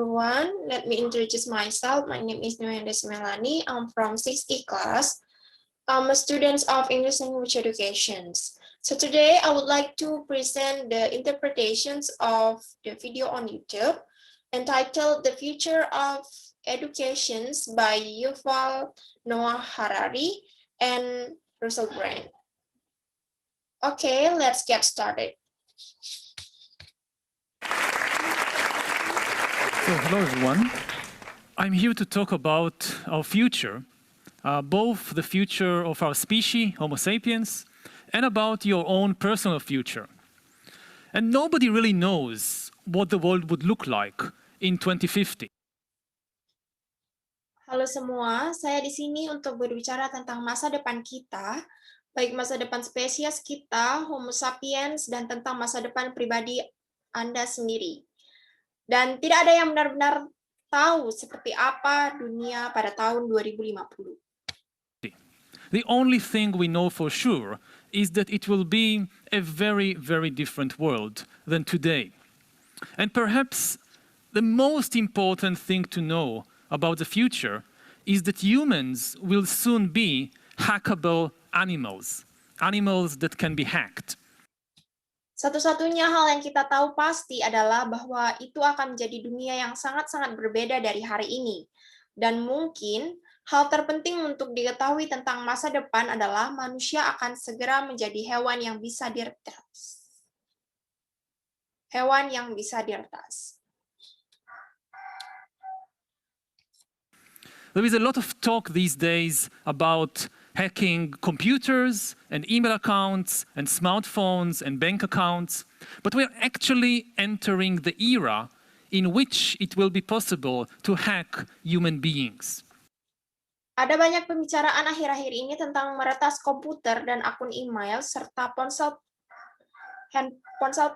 everyone. Let me introduce myself. My name is Noyandes Melanie. I'm from 6E class. I'm a student of English Language Education. So today I would like to present the interpretations of the video on YouTube entitled The Future of Education by Yuval Noah Harari and Russell Brand. Okay, let's get started. So, hello everyone. I'm here to talk about our future, both the future of our species, Homo sapiens, and about your own personal future. And nobody really knows what the world would look like in 2050. Halo semua, saya di sini untuk berbicara tentang masa depan kita, baik masa depan spesies kita, Homo sapiens, dan tentang masa depan pribadi Anda sendiri. Dan tidak ada yang benar-benar tahu seperti apa dunia pada tahun 2050. The only thing we know for sure is that it will be a very, very different world than today. And perhaps the most important thing to know about the future is that humans will soon be hackable animals, animals that can be hacked. Satu-satunya hal yang kita tahu pasti adalah bahwa itu akan menjadi dunia yang sangat-sangat berbeda dari hari ini. Dan mungkin hal terpenting untuk diketahui tentang masa depan adalah manusia akan segera menjadi hewan yang bisa diretas. Hewan yang bisa diretas. There is a lot of talk these days about hacking computers and email accounts and smartphones and bank accounts, but we're actually entering the era in which it will be possible to hack human beings. Ada banyak pembicaraan akhir-akhir ini tentang meretas komputer dan akun email serta ponsel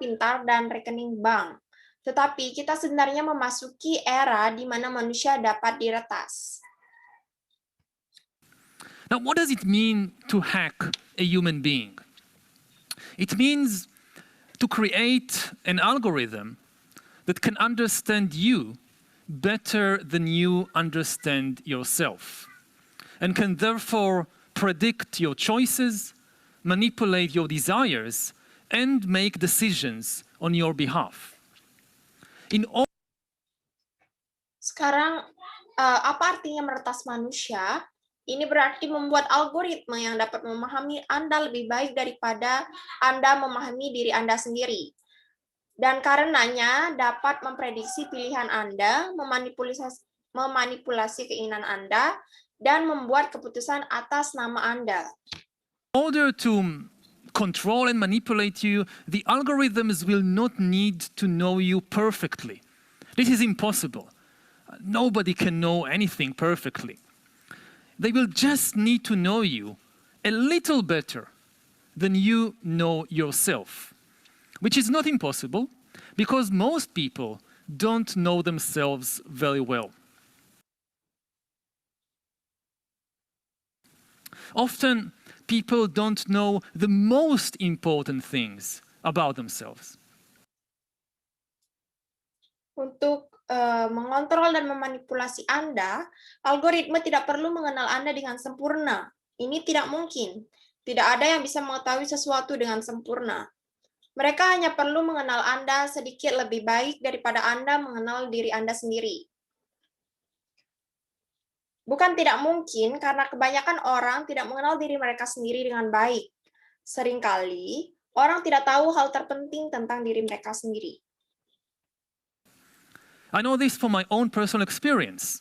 pintar dan rekening bank. Tetapi kita sebenarnya memasuki era di mana manusia dapat diretas. Now, what does it mean to hack a human being? It means to create an algorithm that can understand you better than you understand yourself, and can therefore predict your choices, manipulate your desires, and make decisions on your behalf. Sekarang, apa artinya meretas manusia? Ini berarti membuat algoritma yang dapat memahami Anda lebih baik daripada Anda memahami diri Anda sendiri. Dan karenanya dapat memprediksi pilihan Anda, memanipulasi keinginan Anda, dan membuat keputusan atas nama Anda. In order to control and manipulate you, the algorithms will not need to know you perfectly. This is impossible. Nobody can know anything perfectly. They will just need to know you a little better than you know yourself, which is not impossible because most people don't know themselves very well. Often, people don't know the most important things about themselves. Untuk mengontrol dan memanipulasi Anda, algoritma tidak perlu mengenal Anda dengan sempurna. Ini tidak mungkin. Tidak ada yang bisa mengetahui sesuatu dengan sempurna. Mereka hanya perlu mengenal Anda sedikit lebih baik daripada Anda mengenal diri Anda sendiri. Bukan tidak mungkin, karena kebanyakan orang tidak mengenal diri mereka sendiri dengan baik. Seringkali, orang tidak tahu hal terpenting tentang diri mereka sendiri. I know this from my own personal experience.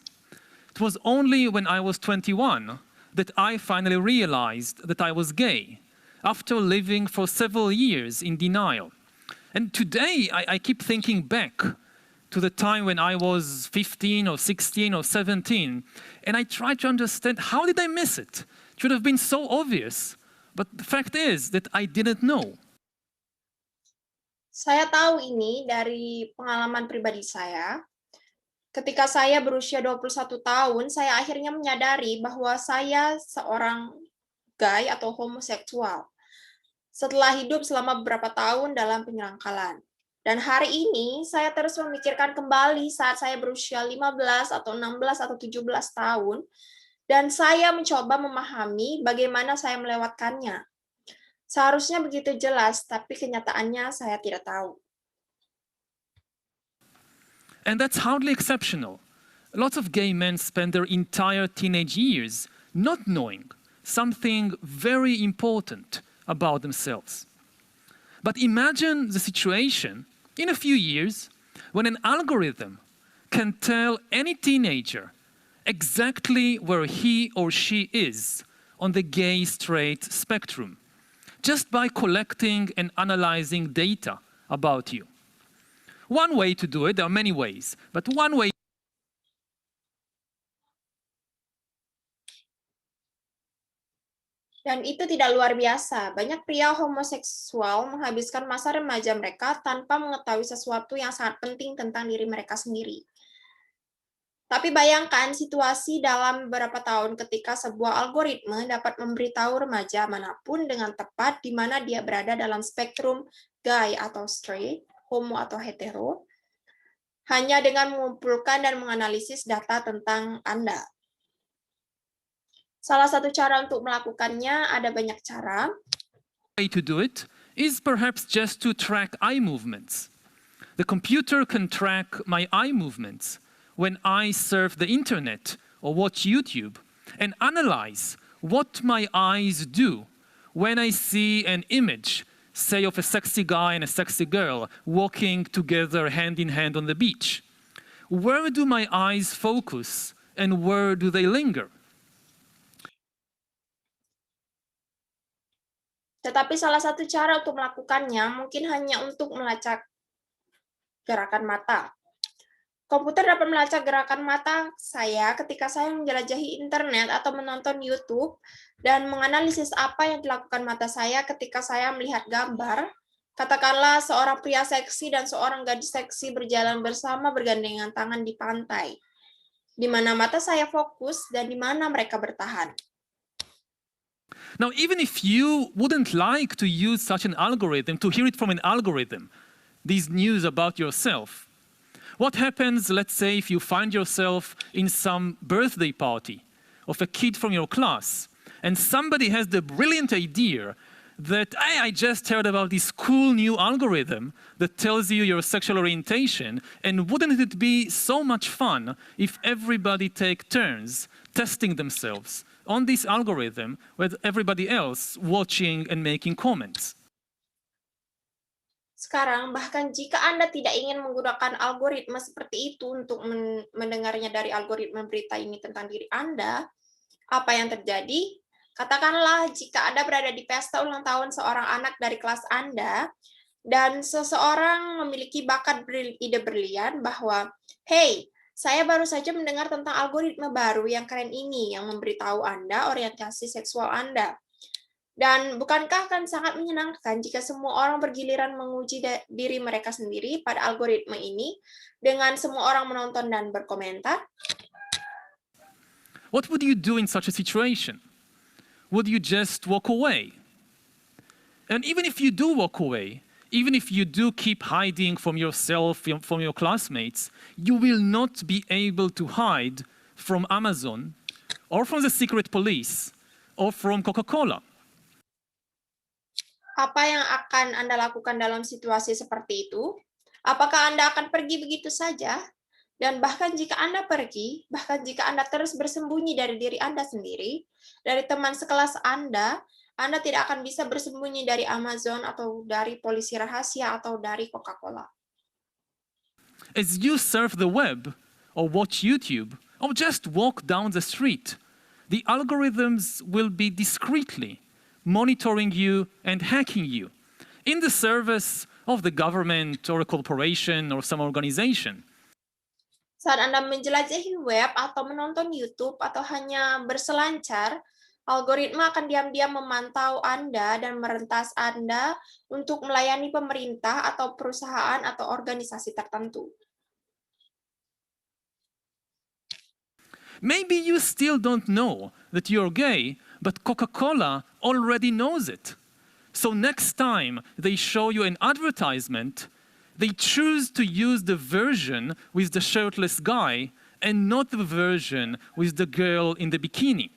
It was only when I was 21 that I finally realized that I was gay, after living for several years in denial. And today, I keep thinking back to the time when I was 15 or 16 or 17, and I try to understand, how did I miss it? It should have been so obvious. But the fact is that I didn't know. Saya tahu ini dari pengalaman pribadi saya. Ketika saya berusia 21 tahun, saya akhirnya menyadari bahwa saya seorang gay atau homoseksual. Setelah hidup selama beberapa tahun dalam penyangkalan. Dan hari ini saya terus memikirkan kembali saat saya berusia 15 atau 16 atau 17 tahun, dan saya mencoba memahami bagaimana saya melewatkannya. Seharusnya begitu jelas, tapi kenyataannya saya tidak tahu. And that's hardly exceptional. Lots of gay men spend their entire teenage years not knowing something very important about themselves. But imagine the situation in a few years when an algorithm can tell any teenager exactly where he or she is on the gay-straight spectrum, just by collecting and analyzing data about you. One way to do it, there are many ways, but one way. Dan itu tidak luar biasa. Banyak pria homoseksual menghabiskan masa remaja mereka tanpa mengetahui sesuatu yang sangat penting tentang diri mereka sendiri. Tapi bayangkan situasi dalam beberapa tahun ketika sebuah algoritma dapat memberitahu remaja manapun dengan tepat di mana dia berada dalam spektrum gay atau straight, homo atau hetero, hanya dengan mengumpulkan dan menganalisis data tentang Anda. Salah satu cara untuk melakukannya, ada banyak cara. Way to do it is perhaps just to track eye movements. The computer can track my eye movements when I surf the internet or watch YouTube, and analyze what my eyes do when I see an image, say of a sexy guy and a sexy girl walking together hand in hand on the beach. Where do my eyes focus and where do they linger? Tetapi salah satu cara untuk melakukannya mungkin hanya untuk melacak gerakan mata. Komputer dapat melacak gerakan mata saya ketika saya menjelajahi internet atau menonton YouTube dan menganalisis apa yang dilakukan mata saya ketika saya melihat gambar. Katakanlah seorang pria seksi dan seorang gadis seksi berjalan bersama bergandengan tangan di pantai. Di mana mata saya fokus dan di mana mereka bertahan. Now, even if you wouldn't like to use such an algorithm, to hear it from an algorithm, these news about yourself, what happens, let's say, if you find yourself in some birthday party of a kid from your class, and somebody has the brilliant idea that, hey, I just heard about this cool new algorithm that tells you your sexual orientation, and wouldn't it be so much fun if everybody take turns testing themselves on this algorithm with everybody else watching and making comments? Sekarang, bahkan jika Anda tidak ingin menggunakan algoritma seperti itu untuk mendengarnya dari algoritma berita ini tentang diri Anda, apa yang terjadi? Katakanlah jika Anda berada di pesta ulang tahun seorang anak dari kelas Anda, dan seseorang memiliki bakat ide brilian bahwa, hey, saya baru saja mendengar tentang algoritma baru yang keren ini yang memberitahu Anda orientasi seksual Anda. Dan bukankah akan sangat menyenangkan jika semua orang bergiliran menguji diri mereka sendiri pada algoritma ini dengan semua orang menonton dan berkomentar? What would you do in such a situation? Would you just walk away? And even if you do walk away, even if you do keep hiding from yourself, from your classmates, you will not be able to hide from Amazon or from the secret police or from Coca-Cola. Apa yang akan Anda lakukan dalam situasi seperti itu? Apakah Anda akan pergi begitu saja? Dan bahkan jika Anda pergi, bahkan jika Anda terus bersembunyi dari diri Anda sendiri, dari teman sekelas Anda tidak akan bisa bersembunyi dari Amazon atau dari polisi rahasia atau dari Coca-Cola. As you surf the web or watch YouTube or just walk down the street, the algorithms will be discreetly monitoring you and hacking you in the service of the government or a corporation or some organization. Saat Anda menjelajahi web atau menonton YouTube atau hanya berselancar, algoritma akan diam-diam memantau Anda dan merentas Anda untuk melayani pemerintah atau perusahaan atau organisasi tertentu. Maybe you still don't know that you're gay, but Coca-Cola already knows it. So next time they show you an advertisement, They choose to use the version with the shirtless guy and not the version with the girl in the bikini.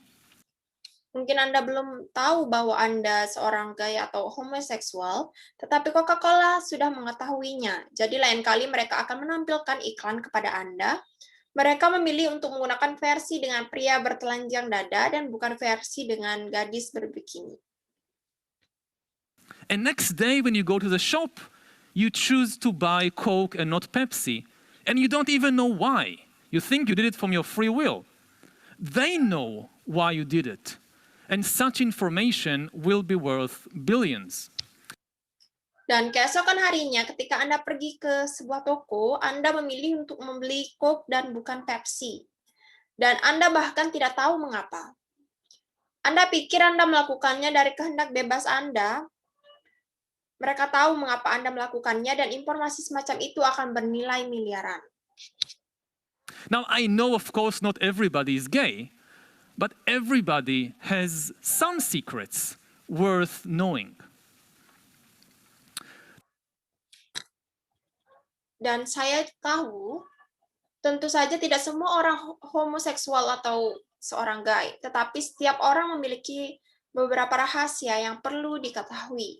Mungkin Anda belum tahu bahwa Anda seorang gay atau homoseksual, tetapi Coca-Cola sudah mengetahuinya. Jadi lain kali mereka akan menampilkan iklan kepada Anda. Mereka memilih untuk menggunakan versi dengan pria bertelanjang dada dan bukan versi dengan gadis berbikini. And next day when you go to the shop, you choose to buy Coke and not Pepsi, and you don't even know why. You think you did it from your free will. They know why you did it. And such information will be worth billions. Dan keesokan harinya ketika Anda pergi ke sebuah toko, Anda memilih untuk membeli Coke dan bukan Pepsi. Dan Anda bahkan tidak tahu mengapa. Anda pikir Anda melakukannya dari kehendak bebas Anda. Mereka tahu mengapa Anda melakukannya dan informasi semacam itu akan bernilai miliaran. Now, I know, of course, not everybody is gay, but everybody has some secrets worth knowing. Dan saya tahu, tentu saja tidak semua orang homoseksual atau seorang gay, tetapi setiap orang memiliki beberapa rahasia yang perlu diketahui.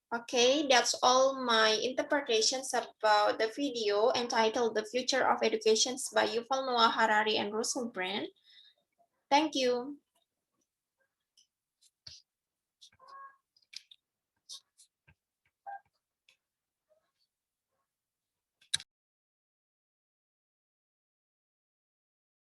Okay, that's all my interpretations about the video entitled The Future of Education by Yuval Noah Harari and Russell Brand. Thank you.